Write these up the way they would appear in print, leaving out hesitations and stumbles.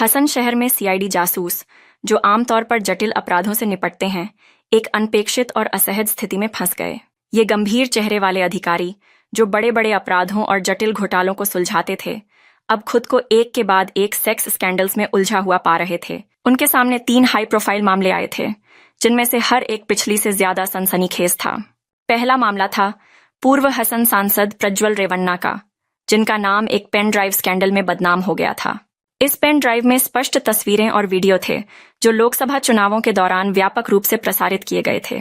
हसन शहर में सीआईडी जासूस, जो आमतौर पर जटिल अपराधों से निपटते हैं, एक अनपेक्षित और असहज स्थिति में फंस गए। ये गंभीर चेहरे वाले अधिकारी, जो बड़े बड़े अपराधों और जटिल घोटालों को सुलझाते थे, अब खुद को एक के बाद एक सेक्स स्कैंडल्स में उलझा हुआ पा रहे थे। उनके सामने 3 हाई प्रोफाइल मामले आए थे, जिनमें से हर एक पिछली से ज्यादा सनसनीखेज था। पहला मामला था पूर्व हसन सांसद प्रज्वल रेवन्ना का, जिनका नाम एक पेन ड्राइव स्कैंडल में बदनाम हो गया था। इस पेन ड्राइव में स्पष्ट तस्वीरें और वीडियो थे, जो लोकसभा चुनावों के दौरान व्यापक रूप से प्रसारित किए गए थे।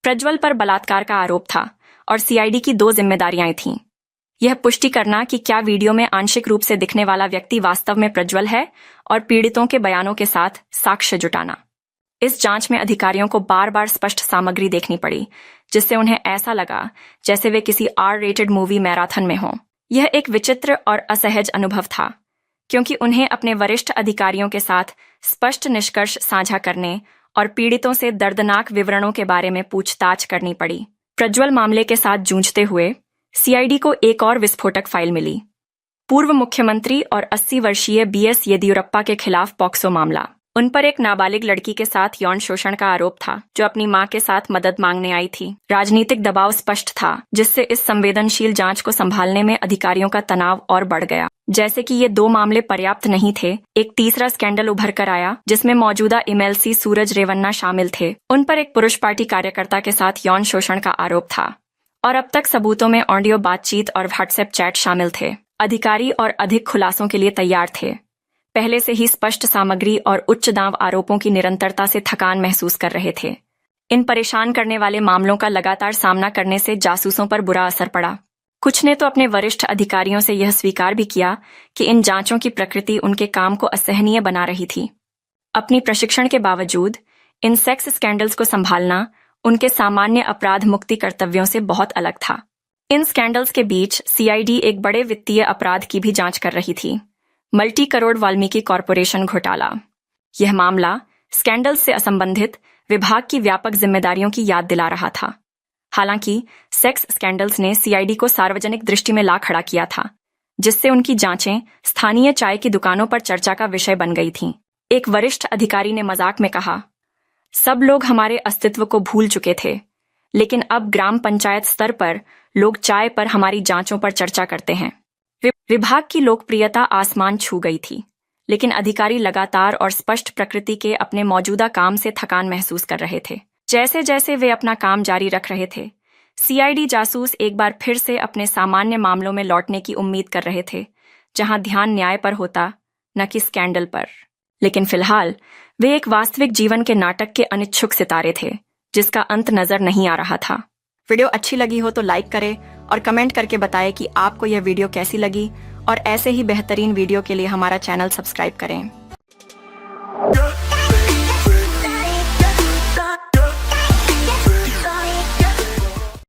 प्रज्वल पर बलात्कार का आरोप था और सीआईडी की 2 जिम्मेदारियां थीं। यह पुष्टि करना कि क्या वीडियो में आंशिक रूप से दिखने वाला व्यक्ति वास्तव में प्रज्वल है, और पीड़ितों के बयानों के साथ साक्ष्य जुटाना। इस जांच में अधिकारियों को बार बार स्पष्ट सामग्री देखनी पड़ी, जिससे उन्हें ऐसा लगा जैसे वे किसी R-रेटेड मूवी मैराथन में हों। यह एक विचित्र और असहज अनुभव था, क्योंकि उन्हें अपने वरिष्ठ अधिकारियों के साथ स्पष्ट निष्कर्ष साझा करने और पीड़ितों से दर्दनाक विवरणों के बारे में पूछताछ करनी पड़ी। प्रज्वल मामले के साथ जूझते हुए सीआईडी को एक और विस्फोटक फाइल मिली। पूर्व मुख्यमंत्री और 80 वर्षीय BS येदियुरप्पा के खिलाफ पॉक्सो मामला। उन पर एक नाबालिग लड़की के साथ यौन शोषण का आरोप था, जो अपनी मां के साथ मदद मांगने आई थी। राजनीतिक दबाव स्पष्ट था, जिससे इस संवेदनशील जांच को संभालने में अधिकारियों का तनाव और बढ़ गया। जैसे कि ये 2 मामले पर्याप्त नहीं थे, एक तीसरा स्कैंडल उभर कर आया, जिसमें मौजूदा MLC सूरज रेवन्ना शामिल थे। उन पर एक पुरुष पार्टी कार्यकर्ता के साथ यौन शोषण का आरोप था, और अब तक सबूतों में ऑडियो बातचीत और व्हाट्सएप चैट शामिल थे। अधिकारी और अधिक खुलासों के लिए तैयार थे। पहले से ही स्पष्ट सामग्री और उच्च दांव आरोपों की निरंतरता से थकान महसूस कर रहे थे। इन परेशान करने वाले मामलों का लगातार सामना करने से जासूसों पर बुरा असर पड़ा। कुछ ने तो अपने वरिष्ठ अधिकारियों से यह स्वीकार भी किया कि इन जांचों की प्रकृति उनके काम को असहनीय बना रही थी। अपनी प्रशिक्षण के बावजूद इन सेक्स स्कैंडल्स को संभालना उनके सामान्य अपराध मुक्ति कर्तव्यों से बहुत अलग था। इन स्कैंडल्स के बीच सीआईडी एक बड़े वित्तीय अपराध की भी जांच कर रही थी, मल्टी करोड़ वाल्मीकि कॉरपोरेशन घोटाला। यह मामला स्कैंडल्स से असंबंधित विभाग की व्यापक जिम्मेदारियों की याद दिला रहा था। हालांकि सेक्स स्कैंडल्स ने सीआईडी को सार्वजनिक दृष्टि में ला खड़ा किया था, जिससे उनकी जांचें स्थानीय चाय की दुकानों पर चर्चा का विषय बन गई थीं। एक वरिष्ठ अधिकारी ने मजाक में कहा, सब लोग हमारे अस्तित्व को भूल चुके थे, लेकिन अब ग्राम पंचायत स्तर पर लोग चाय पर हमारी जांचों पर चर्चा करते हैं। विभाग की लोकप्रियता आसमान छू गई थी, लेकिन अधिकारी लगातार और स्पष्ट प्रकृति के अपने मौजूदा काम से थकान महसूस कर रहे थे। जैसे जैसे वे अपना काम जारी रख रहे थे, सीआईडी जासूस एक बार फिर से अपने सामान्य मामलों में लौटने की उम्मीद कर रहे थे, जहां ध्यान न्याय पर होता, न कि स्कैंडल पर। लेकिन फिलहाल वे एक वास्तविक जीवन के नाटक के अनिच्छुक सितारे थे, जिसका अंत नजर नहीं आ रहा था। वीडियो अच्छी लगी हो तो लाइक करें और कमेंट करके बताएं कि आपको यह वीडियो कैसी लगी, और ऐसे ही बेहतरीन वीडियो के लिए हमारा चैनल सब्सक्राइब करें।